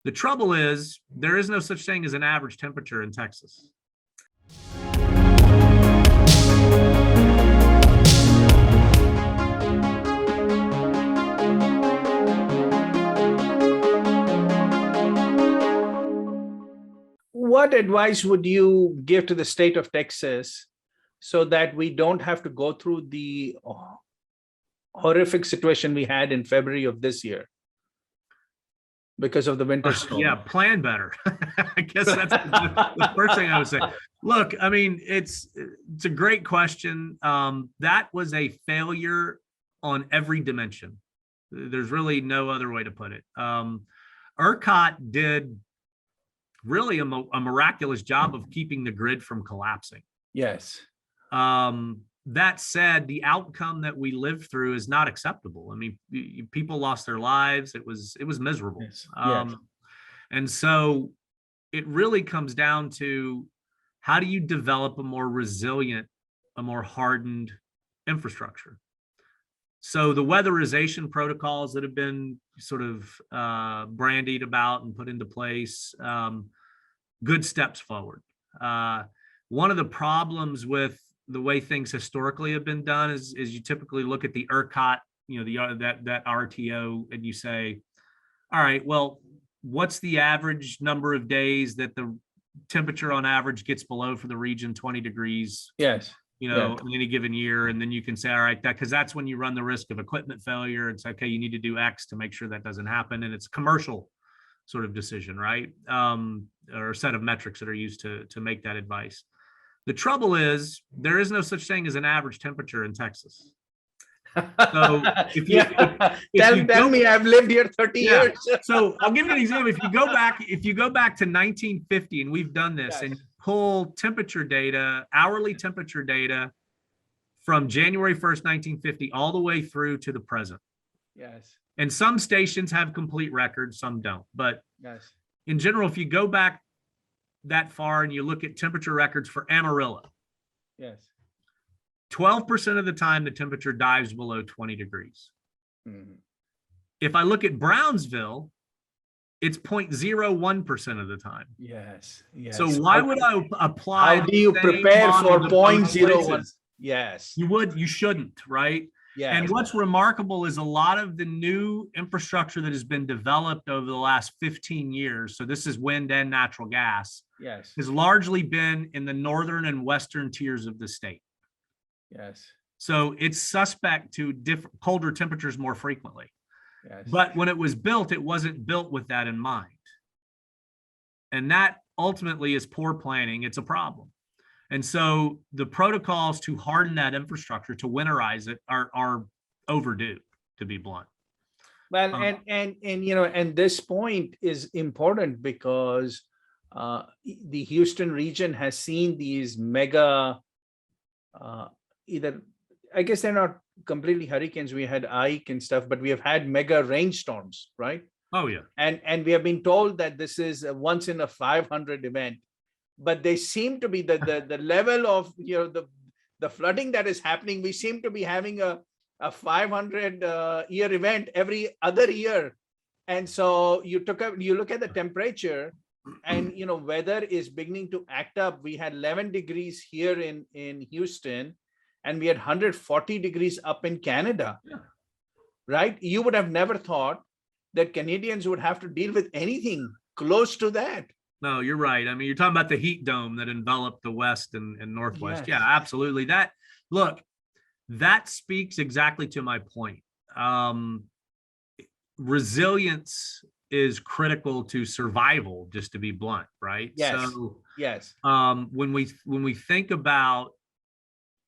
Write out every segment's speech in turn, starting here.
The trouble is, there is no such thing as an average temperature in Texas. What advice would you give to the state of Texas so that we don't have to go through the horrific situation we had in February of this year because of the winter storm? Yeah, plan better. I guess that's the first thing I would say. Look, I mean, it's a great question. That was a failure on every dimension. There's really no other way to put it. ERCOT did really a miraculous job of keeping the grid from collapsing. Yes. That said, the outcome that we lived through is not acceptable. I mean, people lost their lives. It was miserable. Yes. Yes. And so it really comes down to, how do you develop a more resilient, a more hardened infrastructure? So the weatherization protocols that have been sort of brandied about and put into place, good steps forward. One of the problems with the way things historically have been done is you typically look at the ERCOT, that RTO, and you say, all right, well, what's the average number of days that the temperature on average gets below for the region? 20 degrees. Yes. In any given year. And then you can say, all right, because that's when you run the risk of equipment failure. It's okay, you need to do X to make sure that doesn't happen. And it's a commercial sort of decision, right? Or a set of metrics that are used to make that advice. The trouble is, there is no such thing as an average temperature in Texas. So if you, tell me, I've lived here 30 years. So I'll give you an example. If you go back to 1950, and we've done this, and pull temperature data, hourly temperature data from January 1st, 1950, all the way through to the present. Yes. And some stations have complete records, some don't. But yes, in general, if you go back that far and you look at temperature records for Amarillo, yes, 12% of the time the temperature dives below 20 degrees. Mm-hmm. If I look at Brownsville, it's 0.01% of the time. Yes. Yes. So why would I apply? How do you prepare for 0.01? Yes. You shouldn't, right? Yeah. And what's remarkable is a lot of the new infrastructure that has been developed over the last 15 years. So this is wind and natural gas. Yes. Has largely been in the northern and western tiers of the state. Yes. So it's suspect to colder temperatures more frequently. Yes. But when it was built, it wasn't built with that in mind. And that ultimately is poor planning. It's a problem. And so the protocols to harden that infrastructure, to winterize it, are overdue, to be blunt. Well, and this point is important because the Houston region has seen these mega, I guess they're not completely hurricanes. We had Ike and stuff, but we have had mega rainstorms, right? Oh yeah. And we have been told that this is a once in a 500 event, but they seem to be the level of the flooding that is happening. We seem to be having a 500 year event every other year. And so you look at the temperature, and weather is beginning to act up. We had 11 degrees here in Houston, and we had 140 degrees up in Canada. Yeah. Right? You would have never thought that Canadians would have to deal with anything close to that. No, you're right. I mean, you're talking about the heat dome that enveloped the West and Northwest. Yes. Yeah, absolutely. That speaks exactly to my point. Resilience is critical to survival, just to be blunt, right? Yes. So, yes. When we think about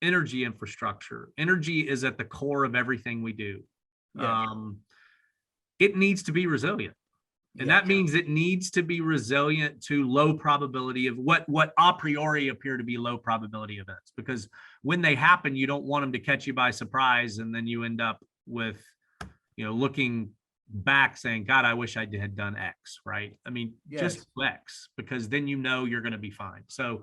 energy infrastructure, energy is at the core of everything we do. Yes. It needs to be resilient. And that means it needs to be resilient to low probability of what a priori appear to be low probability events, because when they happen, you don't want them to catch you by surprise. And then you end up with, looking back saying, God, I wish I had done X, right? I mean, just X, because then you're going to be fine. So,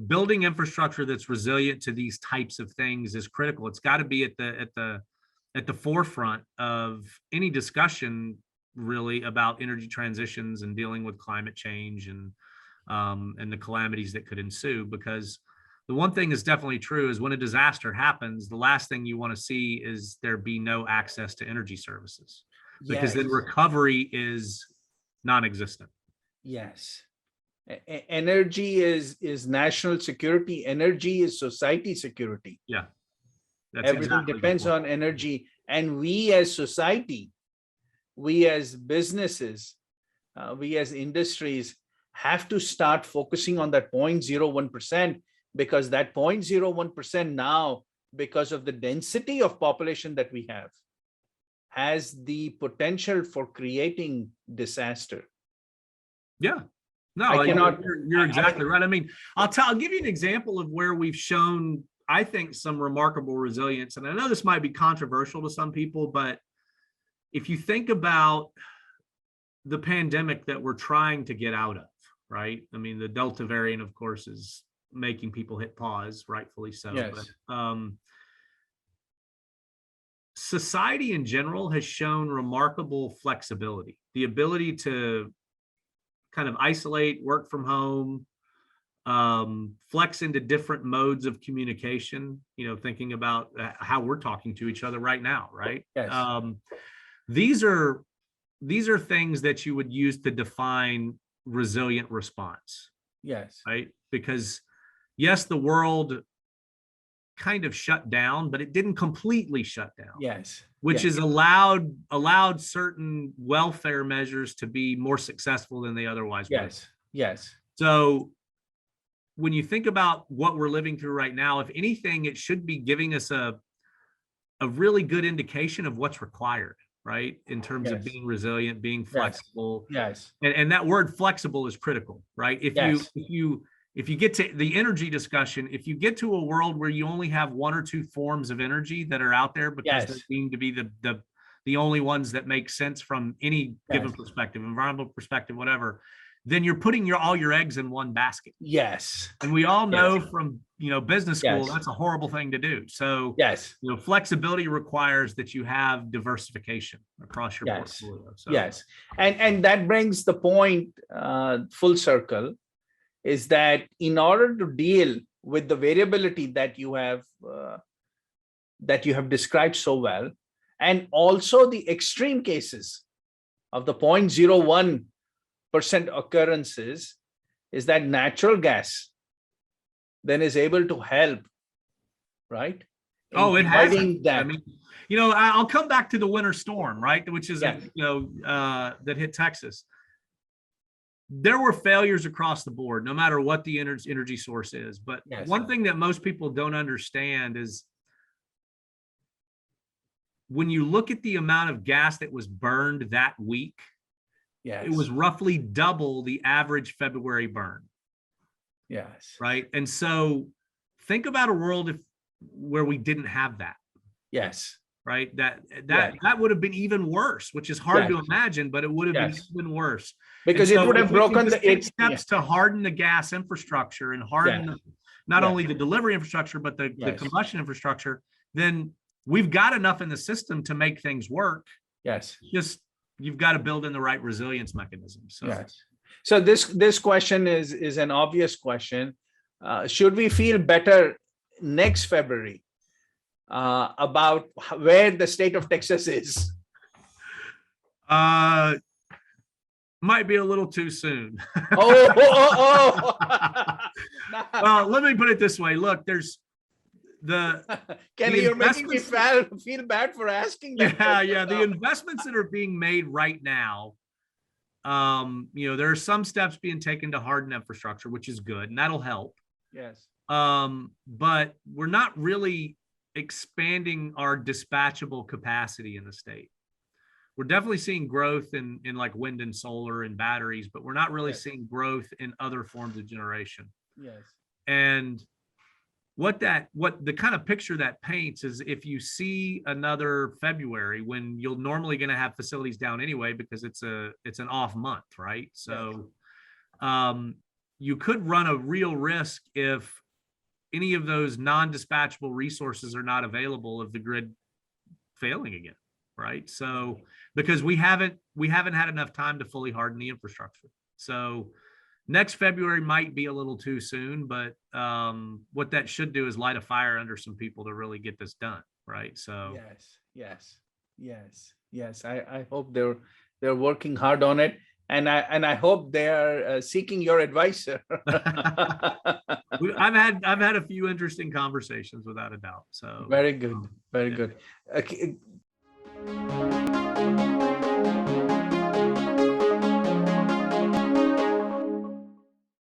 building infrastructure that's resilient to these types of things is critical. It's got to be at the forefront of any discussion really about energy transitions and dealing with climate change and the calamities that could ensue. Because the one thing is definitely true is when a disaster happens, the last thing you want to see is there be no access to energy services, because then Yes. recovery is non-existent. Yes. Energy is national security. Energy is society security. Yeah, that's Everything exactly the depends point. on energy. And we as society, we as businesses, we as industries have to start focusing on that 0.01%, because that 0.01% now, because of the density of population that we have, has the potential for creating disaster. Yeah. No, I cannot. you're exactly right. I mean, I'll give you an example of where we've shown, I think, some remarkable resilience. And I know this might be controversial to some people, but if you think about the pandemic that we're trying to get out of, right? I mean, the Delta variant, of course, is making people hit pause, rightfully so. Yes. But society in general has shown remarkable flexibility, the ability to kind of isolate, work from home, flex into different modes of communication, thinking about how we're talking to each other right now, right? Yes. These are things that you would use to define resilient response. Yes. Right? Because yes, the world kind of shut down, but it didn't completely shut down. Yes. Which yes. is allowed certain welfare measures to be more successful than they otherwise would. Yes. Yes. So when you think about what we're living through right now, if anything, it should be giving us a really good indication of what's required, right? In terms of being resilient, being flexible. Yes. And that word flexible is critical, right? If you get to the energy discussion, if you get to a world where you only have one or two forms of energy that are out there because they're deemed to be the only ones that make sense from any given perspective, environmental perspective, whatever, then you're putting all your eggs in one basket. Yes. And we all know from business school, that's a horrible thing to do. So flexibility requires that you have diversification across your portfolio. So. Yes. And that brings the point full circle, is that in order to deal with the variability that you have described so well, and also the extreme cases of the 0.01% occurrences, is that natural gas then is able to help, right? Oh, it has. I mean, I'll come back to the winter storm, right? Which is, that hit Texas. There were failures across the board, no matter what the energy source is. But one thing that most people don't understand is when you look at the amount of gas that was burned that week, it was roughly double the average February burn. Yes. Right. And so think about a world where we didn't have that. Yes. Right. That would have been even worse, which is hard to imagine, but it would have been even worse. Because it would have broken the steps to harden the gas infrastructure and harden not only the delivery infrastructure, but the combustion infrastructure. Then we've got enough in the system to make things work. Yes. Just you've got to build in the right resilience mechanism. So So this question is an obvious question. Should we feel better next February about where the state of Texas is? Might be a little too soon. Oh. Well, let me put it this way. Look, there's Kenny, you're making me feel bad for asking that. The investments that are being made right now, there are some steps being taken to harden infrastructure, which is good, and that'll help. Yes. But we're not really expanding our dispatchable capacity in the state. We're definitely seeing growth in like wind and solar and batteries, but we're not really seeing growth in other forms of generation. Yes. And what the kind of picture that paints is, if you see another February when you're normally going to have facilities down anyway, because it's an off month, right? So you could run a real risk if any of those non-dispatchable resources are not available, of the grid failing again. right? So because we haven't had enough time to fully harden the infrastructure. So next February might be a little too soon, but what that should do is light a fire under some people to really get this done, right? So yes. I hope they're working hard on it, and I hope they are seeking your advice, sir. I've had a few interesting conversations without a doubt. So Very good, very yeah. good. Okay.